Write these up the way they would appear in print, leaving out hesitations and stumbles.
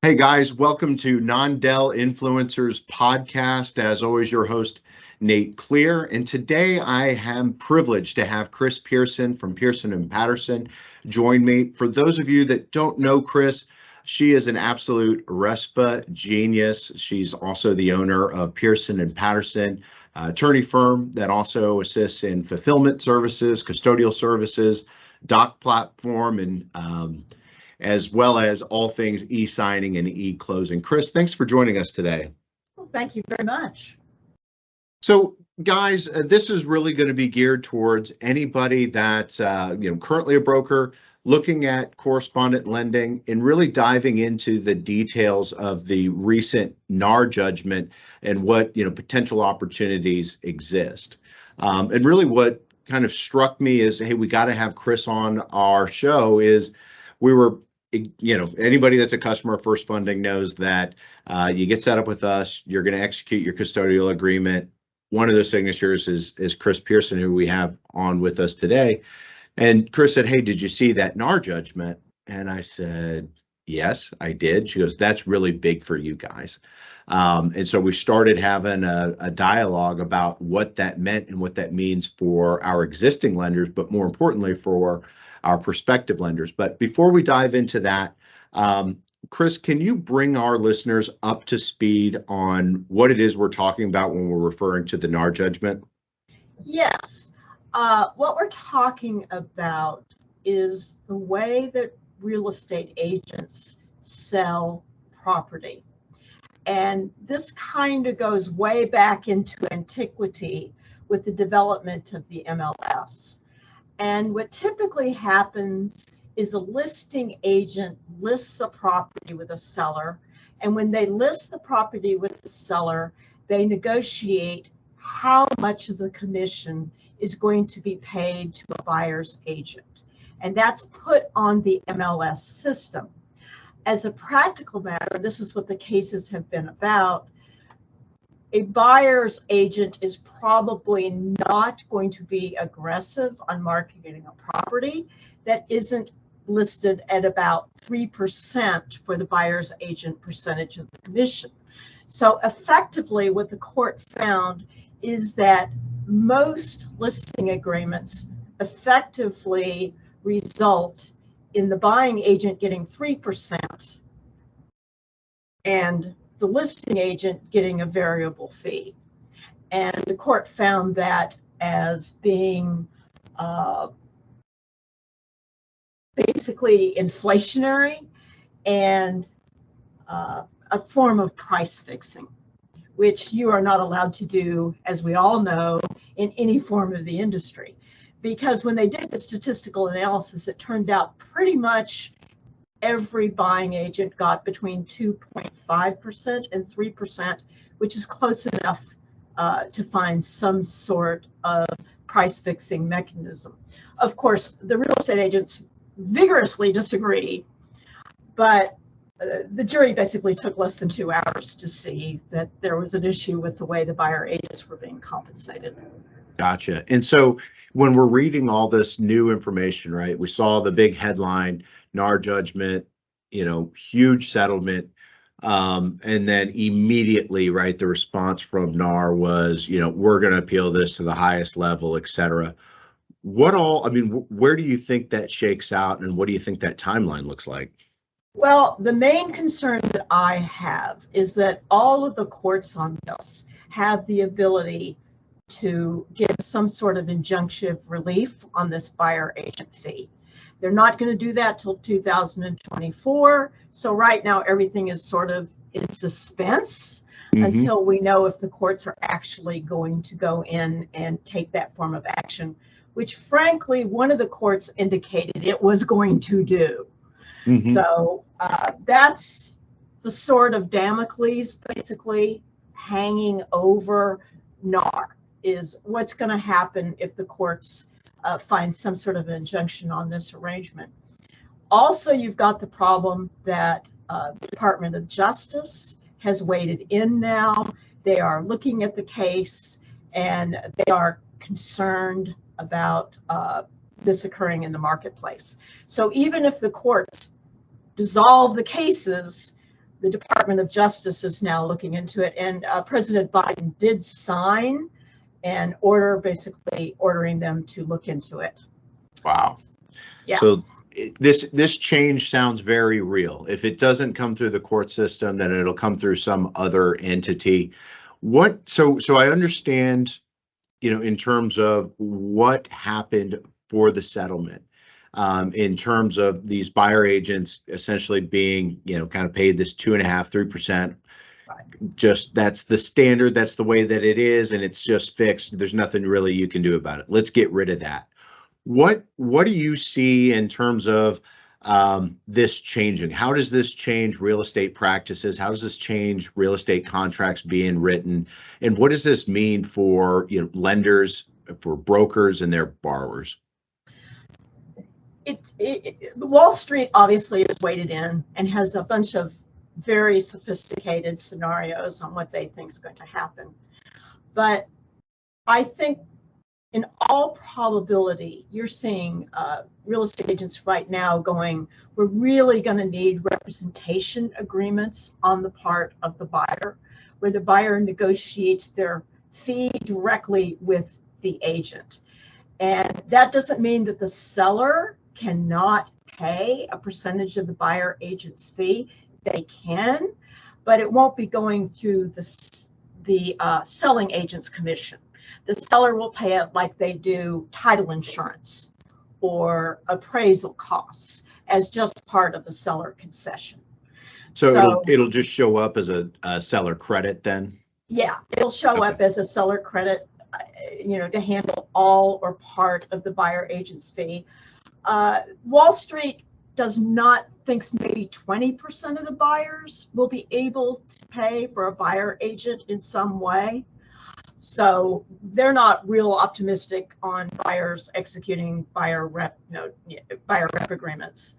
Hey guys, welcome to Non-Del Influencers Podcast. As always, your host, Nate Clear. And today I am privileged to have Chris Peirson from Peirson and Patterson join me. For those of you that don't know Chris, she is an absolute RESPA genius. She's also the owner of Peirson and Patterson, attorney firm that also assists in fulfillment services, custodial services, doc platform, and as well as all things e-signing and e-closing. Chris, thanks for joining us today. Well, thank you very much. So, guys, this is really going to be geared towards anybody that's currently a broker looking at correspondent lending and really diving into the details of the recent NAR judgment and what potential opportunities exist. And really, what kind of struck me is, hey, we got to have Chris on our show. Anybody that's a customer of First Funding knows that you get set up with us, you're going to execute your custodial agreement. One of those signatures is Chris Peirson, who we have on with us today. And Chris said, hey, did you see that NAR judgment? And I said, yes, I did. She goes, that's really big for you guys. And so we started having a dialogue about what that meant and what that means for our existing lenders, but more importantly for our prospective lenders. But before we dive into that, Chris, can you bring our listeners up to speed on what it is we're talking about when we're referring to the NAR judgment? Yes. What we're talking about is the way that real estate agents sell property. And this kind of goes way back into antiquity with the development of the MLS. And what typically happens is a listing agent lists a property with a seller. And when they list the property with the seller, they negotiate how much of the commission is going to be paid to a buyer's agent. And that's put on the MLS system. As a practical matter, this is what the cases have been about. A buyer's agent is probably not going to be aggressive on marketing a property that isn't listed at about 3% for the buyer's agent percentage of the commission. So effectively, what the court found is that most listing agreements effectively result in the buying agent getting 3% and the listing agent getting a variable fee. And the court found that as being basically inflationary and a form of price fixing, which you are not allowed to do, as we all know, in any form of the industry. Because when they did the statistical analysis, it turned out pretty much every buying agent got between 2.5% and 3%, which is close enough to find some sort of price fixing mechanism. Of course, the real estate agents vigorously disagree, but the jury basically took less than 2 hours to see that there was an issue with the way the buyer agents were being compensated. Gotcha. And so when we're reading all this new information, right, we saw the big headline, NAR judgment, huge settlement. And then immediately, right, the response from NAR was, we're going to appeal this to the highest level, et cetera. Where do you think that shakes out, and what do you think that timeline looks like? Well, the main concern that I have is that all of the courts on this have the ability to give some sort of injunctive relief on this buyer agent fee. They're not going to do that till 2024. So right now, everything is sort of in suspense until we know if the courts are actually going to go in and take that form of action, which frankly, one of the courts indicated it was going to do. So that's the sort of Damocles basically hanging over NAR, is what's going to happen if the courts find some sort of injunction on this arrangement. Also, you've got the problem that the Department of Justice has waded in now. They are looking at the case and they are concerned about this occurring in the marketplace. So even if the courts dissolve the cases, the Department of Justice is now looking into it, and President Biden did sign an order basically ordering them to look into it. Wow. Yeah. So this change sounds very real. If it doesn't come through the court system, then it'll come through some other entity. So I understand, in terms of what happened for the settlement, in terms of these buyer agents essentially being, kind of paid this 2.5%, 3%. Right. Just that's the standard. That's the way that it is, and it's just fixed. There's nothing really you can do about it. Let's get rid of that. What do you see in terms of this changing? How does this change real estate practices? How does this change real estate contracts being written? And what does this mean for lenders, for brokers, and their borrowers? Wall Street obviously is weighted in and has a bunch of very sophisticated scenarios on what they think is going to happen. But I think in all probability, you're seeing real estate agents right now going, we're really going to need representation agreements on the part of the buyer, where the buyer negotiates their fee directly with the agent. And that doesn't mean that the seller cannot pay a percentage of the buyer agent's fee. They can, but it won't be going through the selling agent's commission. The seller will pay it like they do title insurance or appraisal costs as just part of the seller concession. So it'll just show up as a seller credit then? Yeah, it'll show up as a seller credit, to handle all or part of the buyer agent's fee. Wall Street does not think maybe 20% of the buyers will be able to pay for a buyer agent in some way. So they're not real optimistic on buyers executing buyer rep agreements,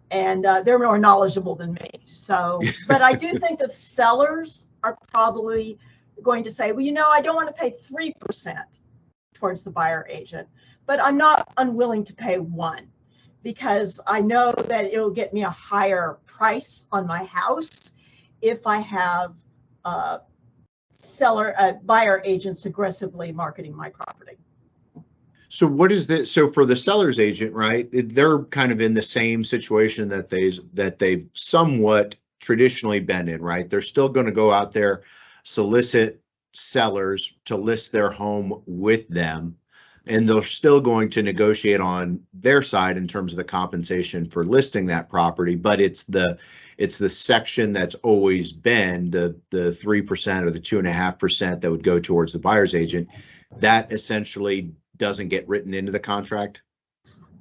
and they're more knowledgeable than me. So, but I do think that sellers are probably going to say, well, I don't want to pay 3% towards the buyer agent, but I'm not unwilling to pay 1%. Because I know that it'll get me a higher price on my house if I have buyer agents aggressively marketing my property. So what is this? So for the seller's agent, right? They're kind of in the same situation that they've somewhat traditionally been in, right? They're still going to go out there, solicit sellers to list their home with them. And they're still going to negotiate on their side in terms of the compensation for listing that property, but it's the section that's always been the 3% or the 2.5% that would go towards the buyer's agent. That essentially doesn't get written into the contract.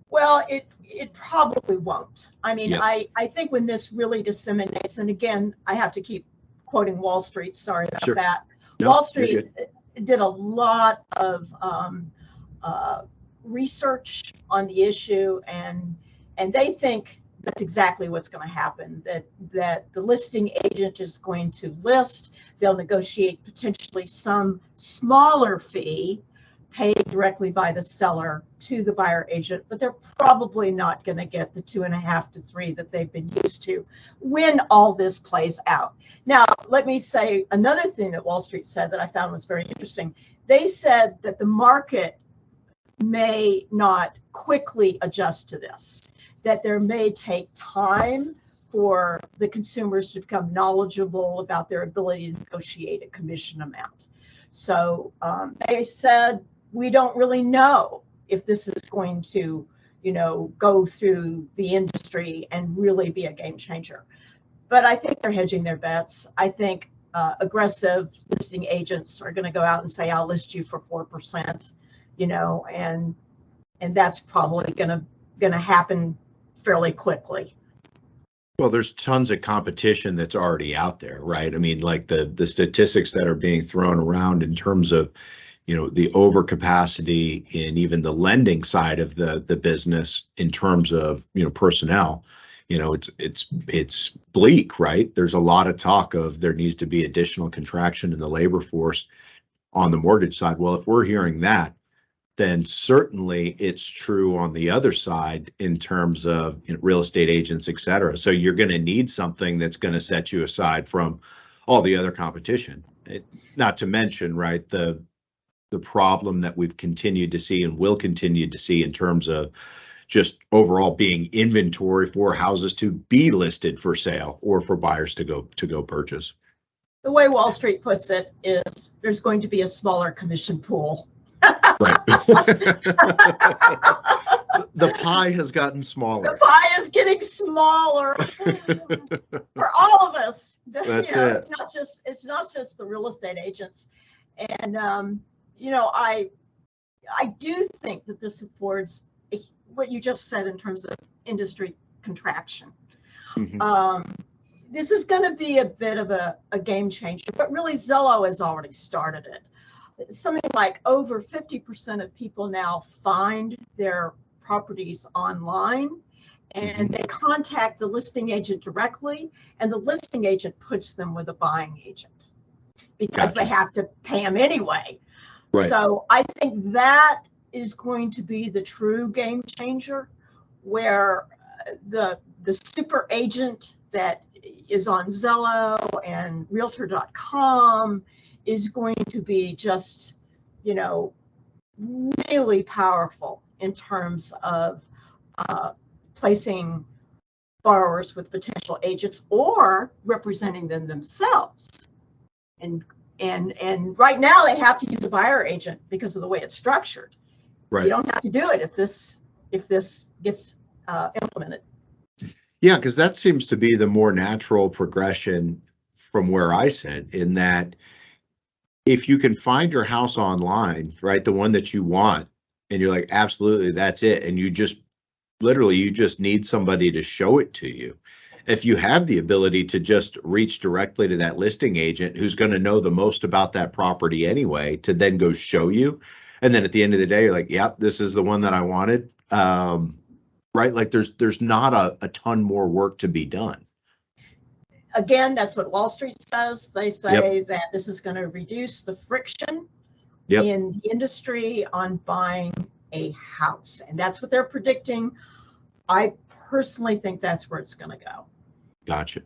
Well, it probably won't. I mean, Yeah. I think when this really disseminates, and again, I have to keep quoting Wall Street. Sorry about Sure. that. No, Wall Street did a lot of research on the issue, and they think that's exactly what's going to happen, that the listing agent is going to list, they'll negotiate potentially some smaller fee paid directly by the seller to the buyer agent, but they're probably not going to get the 2.5 to 3 that they've been used to when all this plays out. Now, let me say another thing that Wall Street said that I found was very interesting. They said that the market may not quickly adjust to this, that there may take time for the consumers to become knowledgeable about their ability to negotiate a commission amount. So they said, we don't really know if this is going to, go through the industry and really be a game changer. But I think they're hedging their bets. I think aggressive listing agents are going to go out and say, I'll list you for 4%. And that's probably gonna happen fairly quickly. Well, there's tons of competition that's already out there, right? I mean, like the statistics that are being thrown around in terms of, the overcapacity in even the lending side of the business in terms of, personnel. It's bleak, right? There's a lot of talk of there needs to be additional contraction in the labor force on the mortgage side. Well, if we're hearing that, then certainly it's true on the other side in terms of real estate agents, et cetera. So you're going to need something that's going to set you aside from all the other competition. Not to mention, right, the problem that we've continued to see and will continue to see in terms of just overall being inventory for houses to be listed for sale or for buyers to go purchase. The way Wall Street puts it is there's going to be a smaller commission pool. Right. The pie has gotten smaller. The pie is getting smaller for all of us. That's it. It's not just the real estate agents. And I do think that this affords what you just said in terms of industry contraction. Mm-hmm. This is going to be a bit of a game changer, but really Zillow has already started it. Something like over 50% of people now find their properties online, and they contact the listing agent directly, and the listing agent puts them with a buying agent because they have to pay them anyway. Right. So I think that is going to be the true game changer, where the super agent that is on Zillow and Realtor.com is going to be just, really powerful in terms of placing borrowers with potential agents or representing them themselves. And right now they have to use a buyer agent because of the way it's structured. Right. You don't have to do it if this gets implemented. Yeah, because that seems to be the more natural progression from where I sit, in that if you can find your house online, right, the one that you want, and you're like, absolutely, that's it, and you just need somebody to show it to you. If you have the ability to just reach directly to that listing agent who's going to know the most about that property anyway, to then go show you, and then at the end of the day, you're like, yep, this is the one that I wanted. Right? Like there's not a ton more work to be done. Again, that's what Wall Street says. They say that this is going to reduce the friction in the industry on buying a house. And that's what they're predicting. I personally think that's where it's going to go. Gotcha.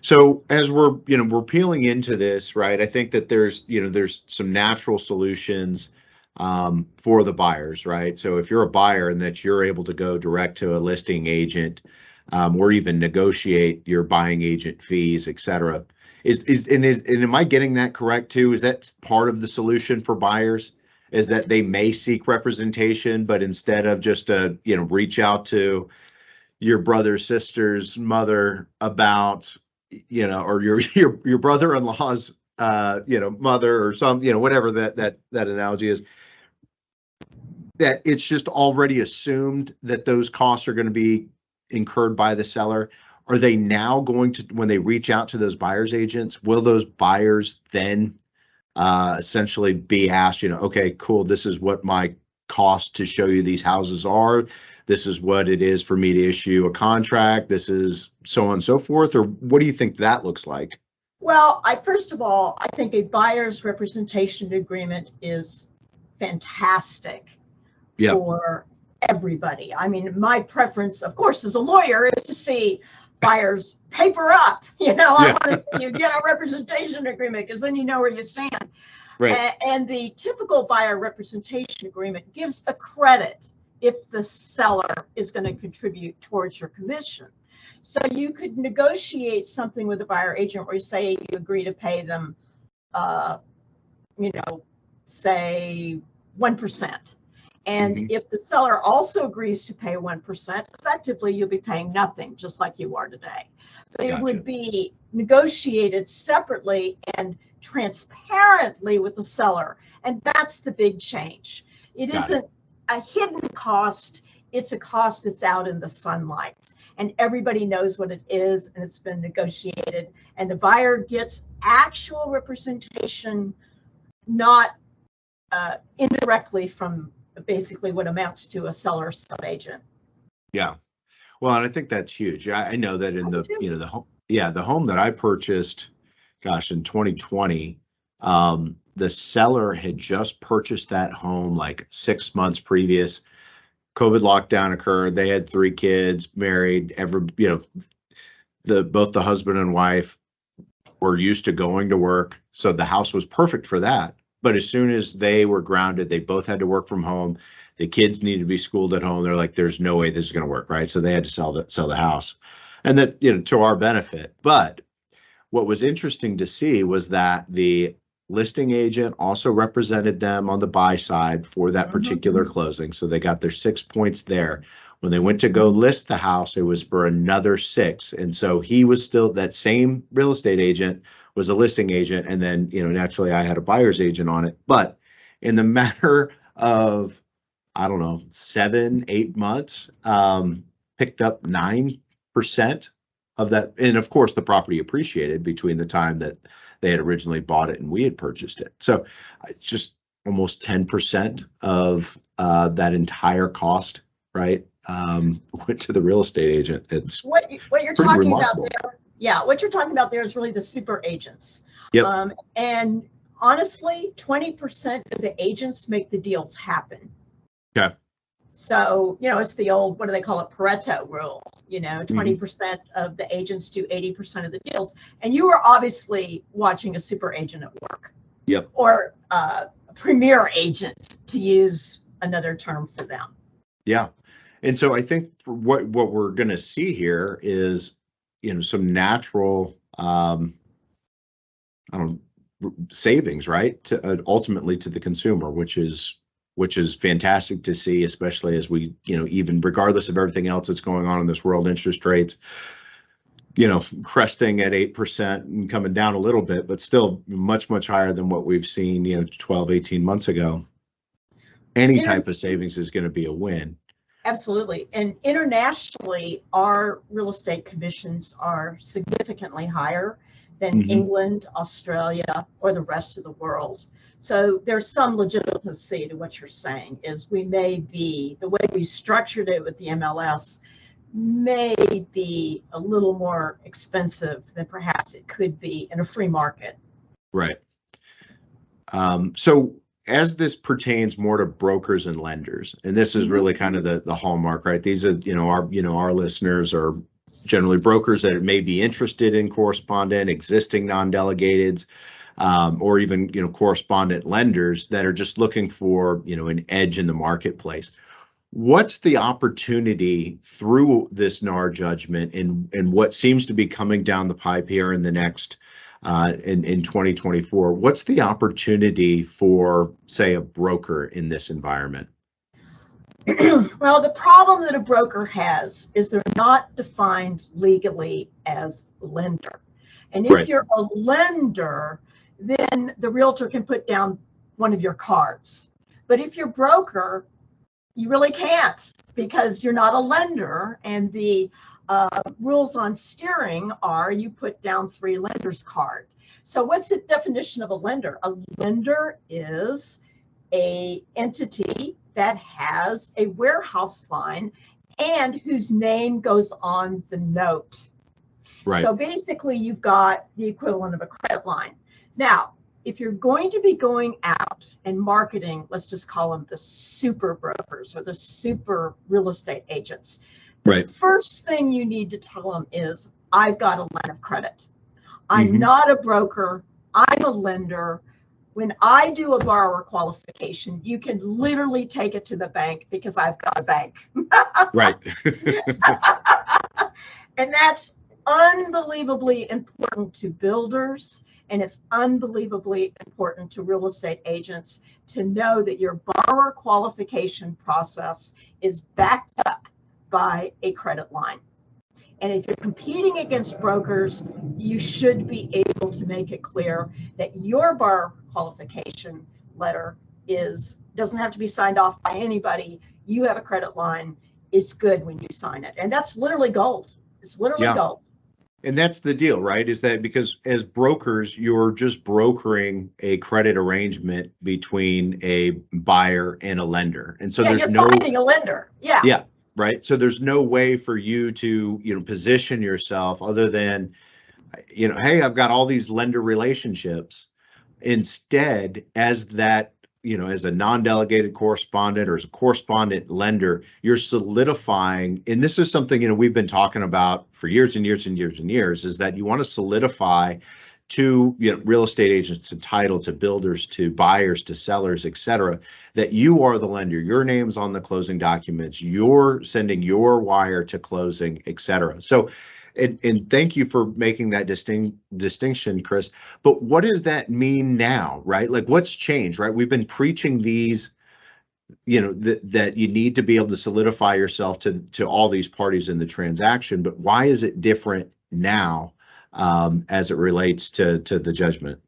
So as we're peeling into this, right, I think that there's some natural solutions for the buyers, right? So if you're a buyer and that you're able to go direct to a listing agent, or even negotiate your buying agent fees, et cetera, and am I getting that correct too? Is that part of the solution for buyers? Is that they may seek representation, but instead of just reach out to your brother, sister's mother about, or your brother-in-law's mother, or some, whatever that analogy is, that it's just already assumed that those costs are going to be incurred by the seller? Are they now going to, when they reach out to those buyers agents, will those buyers then essentially be asked, okay, cool, this is what my cost to show you these houses are. This is what it is for me to issue a contract. This is so on and so forth. Or what do you think that looks like? Well, first of all, I think a buyer's representation agreement is fantastic for everybody. I mean, my preference, of course, as a lawyer, is to see buyers paper up. I want to see you get a representation agreement, because then you know where you stand. Right. And the typical buyer representation agreement gives a credit if the seller is going to contribute towards your commission. So you could negotiate something with a buyer agent where you say you agree to pay them, say 1%. And if the seller also agrees to pay 1%, effectively you'll be paying nothing, just like you are today. But it would be negotiated separately and transparently with the seller. And that's the big change. It isn't a hidden cost. It's a cost that's out in the sunlight. And everybody knows what it is, and it's been negotiated. And the buyer gets actual representation, not indirectly from basically what amounts to a seller sub-agent. Yeah. Well, and I think that's huge. I know that in the home that I purchased, in 2020, The seller had just purchased that home like 6 months previous. COVID lockdown occurred. They had 3 kids, married, both the husband and wife were used to going to work. So the house was perfect for that. But as soon as they were grounded, they both had to work from home. The kids needed to be schooled at home. They're like, there's no way this is going to work, right? So they had to sell the house, and that, to our benefit. But what was interesting to see was that the listing agent also represented them on the buy side for that particular closing. So they got their 6 points there. When they went to go list the house, it was for another 6. And so he was still, that same real estate agent was a listing agent. And then, naturally I had a buyer's agent on it. But in the matter of, I don't know, 7, 8 months, picked up 9% of that. And of course, the property appreciated between the time that they had originally bought it and we had purchased it. So it's just almost 10% of that entire cost, right? Went to the real estate agent. It's what you're pretty talking remarkable. about there. Yeah, what you're talking about there is really the super agents. Yep. And honestly, 20% of the agents make the deals happen. Okay. So, it's the old, what do they call it, Pareto rule. 20% of the agents do 80% of the deals. And you were obviously watching a super agent at work. Yep. Or a premier agent, to use another term for them. Yeah. And so I think what we're going to see here is, some natural, savings, right? To ultimately to the consumer, which is fantastic to see, especially as we, even regardless of everything else that's going on in this world, interest rates, cresting at 8% and coming down a little bit, but still much, much higher than what we've seen, 12, 18 months ago. Any type of savings is going to be a win. Absolutely. And internationally, our real estate commissions are significantly higher than England, Australia, or the rest of the world. So there's some legitimacy to what you're saying, is we may be, the way we structured it with the MLS may be a little more expensive than perhaps it could be in a free market. Right. So as this pertains more to brokers and lenders, and this is really kind of the hallmark, right? These are, our listeners are generally brokers that may be interested in correspondent, existing non-delegateds, or even, correspondent lenders that are just looking for, an edge in the marketplace. What's the opportunity through this NAR judgment and what seems to be coming down the pipe here in the next in 2024? What's the opportunity for, say, a broker in this environment? Well, the problem that a broker has is they're not defined legally as lender. And if you're a lender, then the realtor can put down one of your cards. But if you're broker, you really can't, because you're not a lender. And the rules on steering are you put down 3 lenders card. So what's the definition of a lender? A lender is a entity that has a warehouse line and whose name goes on the note. Right. So basically you've got the equivalent of a credit line. Now, if you're going to be going out and marketing, let's just call them the super brokers or the super real estate agents. Right. The first thing you need to tell them is, I've got a line of credit. I'm not a broker. I'm a lender. When I do a borrower qualification, you can literally take it to the bank because I've got a bank. Right. And that's unbelievably important to builders, and it's unbelievably important to real estate agents to know that your borrower qualification process is backed up by a credit line. And if you're competing against brokers, you should be able to make it clear that your borrower qualification letter doesn't have to be signed off by anybody. You have a credit line. It's good when you sign it. And that's literally gold. It's literally gold. And that's the deal, right? Is that because as brokers, you're just brokering a credit arrangement between a buyer and a lender. And so there's you're finding a lender. Yeah. Yeah. Right. So there's no way for you to, position yourself other than, hey, I've got all these lender relationships. Instead, as that, as a non-delegated correspondent or as a correspondent lender, you're solidifying, and this is something, we've been talking about for years and years and years and years, is that you want to solidify to real estate agents, to title, to builders, to buyers, to sellers, et cetera, that you are the lender. Your name's on the closing documents. You're sending your wire to closing, et cetera. So, and thank you for making that distinction, Chris. But what does that mean now, right? Like, what's changed, right? We've been preaching these, that you need to be able to solidify yourself to all these parties in the transaction. But why is it different now as it relates to the judgment?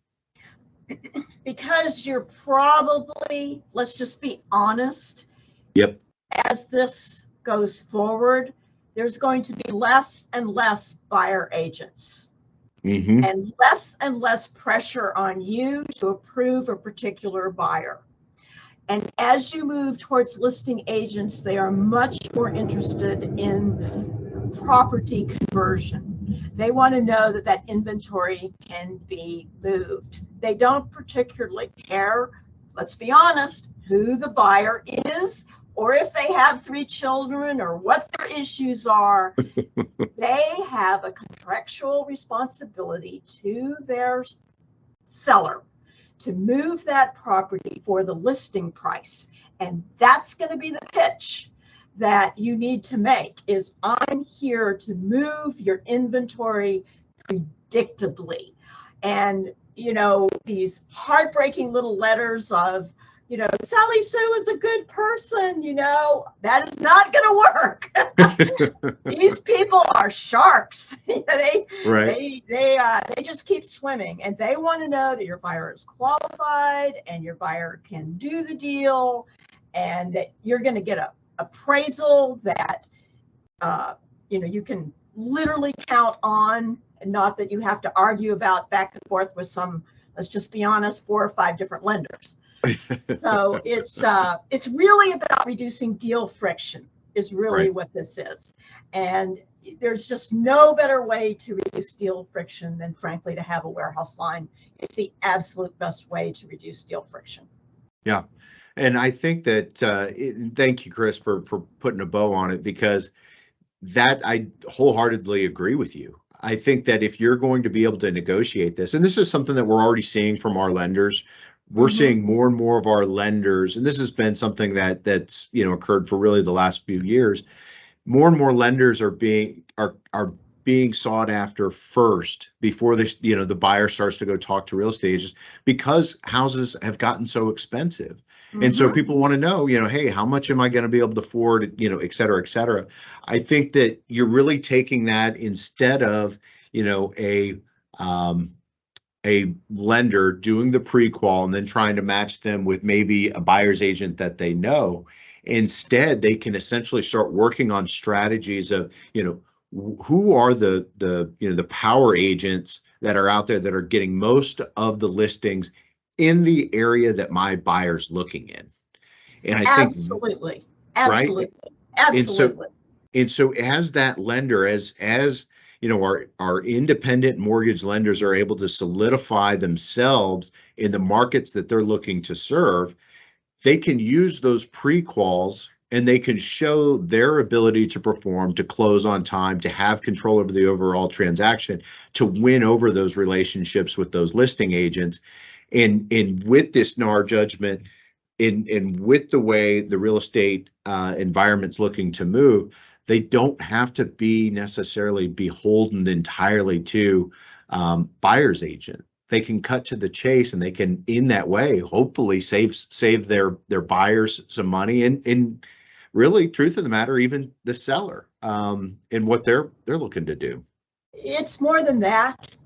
Because you're probably, let's just be honest. Yep. As this goes forward, there's going to be less and less buyer agents, and less pressure on you to approve a particular buyer. And as you move towards listing agents, they are much more interested in property conversion. They want to know that that inventory can be moved. They don't particularly care, let's be honest, who the buyer is, or if they have 3 children, or what their issues are. They have a contractual responsibility to their seller to move that property for the listing price. And that's going to be the pitch that you need to make, is I'm here to move your inventory predictably. And, these heartbreaking little letters of, Sally Sue is a good person, that is not going to work. These people are sharks. They just keep swimming, and they want to know that your buyer is qualified and your buyer can do the deal, and that you're going to get a appraisal that you can literally count on, and not that you have to argue about back and forth with some, let's just be honest, 4 or 5 different lenders. So it's really about reducing deal friction is really what this is. And there's just no better way to reduce deal friction than, frankly, to have a warehouse line. It's the absolute best way to reduce deal friction. Yeah. And I think that, thank you, Chris, for putting a bow on it, because that I wholeheartedly agree with you. I think that if you're going to be able to negotiate this, and this is something that we're already seeing from our lenders, we're seeing more and more of our lenders, and this has been something that's occurred for really the last few years. More and more lenders are being sought after first before the buyer starts to go talk to real estate agents, because houses have gotten so expensive. And so people want to know, hey, how much am I going to be able to afford, et cetera, et cetera. I think that you're really taking that, instead of, a lender doing the pre-qual and then trying to match them with maybe a buyer's agent that they know. Instead, they can essentially start working on strategies of, who are the power agents that are out there that are getting most of the listings in the area that my buyer's looking in. And I think absolutely. And so as that lender, as our independent mortgage lenders are able to solidify themselves in the markets that they're looking to serve, they can use those pre-quals, and they can show their ability to perform, to close on time, to have control over the overall transaction, to win over those relationships with those listing agents. And with this NAR judgment, and with the way the real estate environment's looking to move, they don't have to be necessarily beholden entirely to buyer's agent. They can cut to the chase, and they can, in that way, hopefully save their buyers some money, and really, truth of the matter, even the seller in what they're looking to do. It's more than that.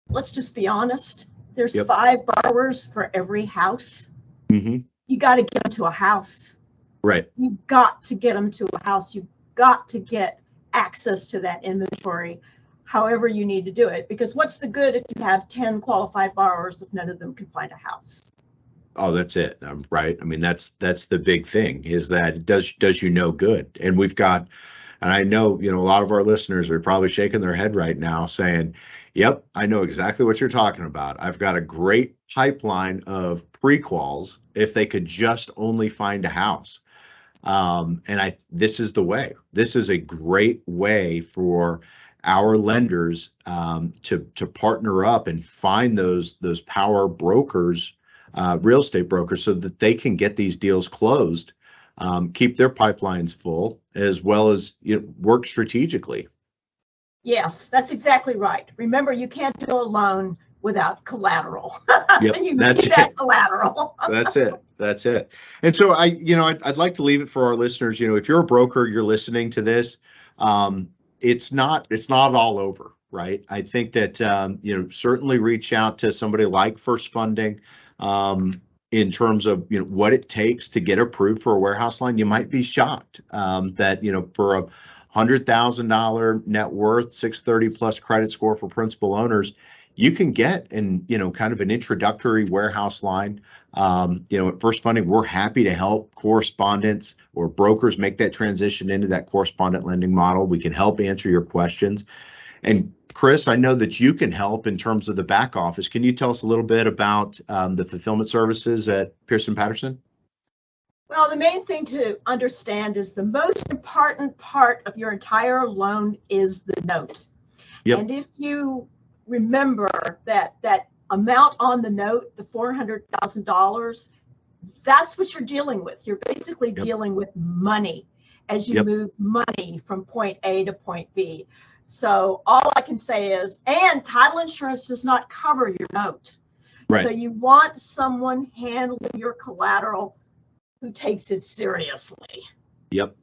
Let's just be honest. There's 5 borrowers for every house. You got to get them to a house. Right. You got to get them to a house. You got to get access to that inventory, however you need to do it. Because what's the good if you have 10 qualified borrowers if none of them can find a house? Oh, that's it. Right. I mean, that's the big thing, is that it does you no good. And we've got, and I know, a lot of our listeners are probably shaking their head right now saying, Yep, I know exactly what you're talking about. I've got a great pipeline of pre-quals if they could just only find a house. This is the way. This is a great way for our lenders to partner up and find those power brokers, real estate brokers, so that they can get these deals closed, keep their pipelines full, as well as work strategically. Yes, that's exactly right. Remember, you can't do a loan without collateral. Yep, You that's need that it. collateral. That's it. That's it. And so I'd like to leave it for our listeners. If you're a broker, you're listening to this, it's not all over, right? I think that, certainly reach out to somebody like First Funding, in terms of, what it takes to get approved for a warehouse line. You might be shocked, that, for a $100,000 net worth, 630 plus credit score for principal owners, you can get kind of an introductory warehouse line. At First Funding, we're happy to help correspondents or brokers make that transition into that correspondent lending model. We can help answer your questions. And Chris, I know that you can help in terms of the back office. Can you tell us a little bit about the fulfillment services at Peirson Patterson? Well, the main thing to understand is the most important part of your entire loan is the note. Yep. And if you remember that amount on the note, the $400,000, that's what you're dealing with. You're basically dealing with money as you move money from point A to point B. So all I can say is, and title insurance does not cover your note. Right. So you want someone handling your collateral who takes it seriously. Yep.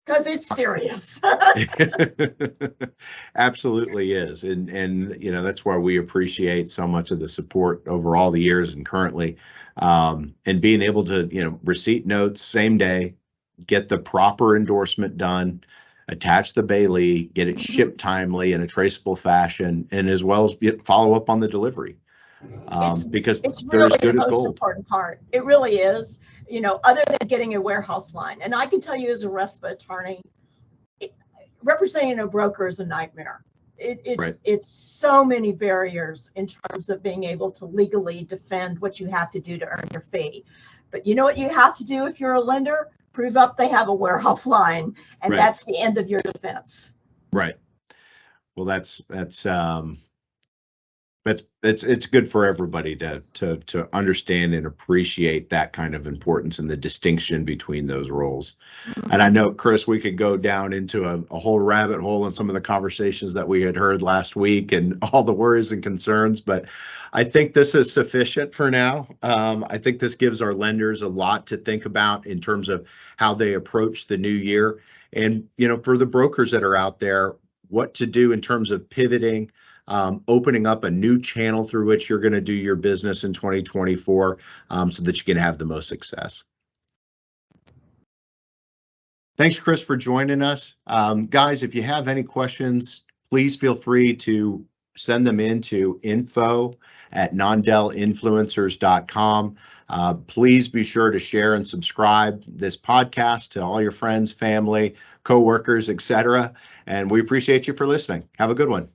Because it's serious. Absolutely is. And that's why we appreciate so much of the support over all the years and currently, and being able to, receipt notes same day, get the proper endorsement done, attach the Bailey, get it shipped timely in a traceable fashion, and as well as follow up on the delivery. Because it's they're really as good the as most gold. important part. It really is. Other than getting a warehouse line, and I can tell you as a RESPA attorney, representing a broker is a nightmare. It's so many barriers in terms of being able to legally defend what you have to do to earn your fee. But you know what you have to do if you're a lender? Prove up they have a warehouse line, and that's the end of your defense. Right. Well, it's good for everybody to understand and appreciate that kind of importance and the distinction between those roles. Mm-hmm. And I know, Chris, we could go down into a whole rabbit hole in some of the conversations that we had heard last week and all the worries and concerns, but I think this is sufficient for now. I think this gives our lenders a lot to think about in terms of how they approach the new year. And, for the brokers that are out there, what to do in terms of pivoting, opening up a new channel through which you're going to do your business in 2024, so that you can have the most success. Thanks, Chris, for joining us. Guys, if you have any questions, please feel free to send them in to info@non-delegated.com. Please be sure to share and subscribe this podcast to all your friends, family, coworkers, etc. And we appreciate you for listening. Have a good one.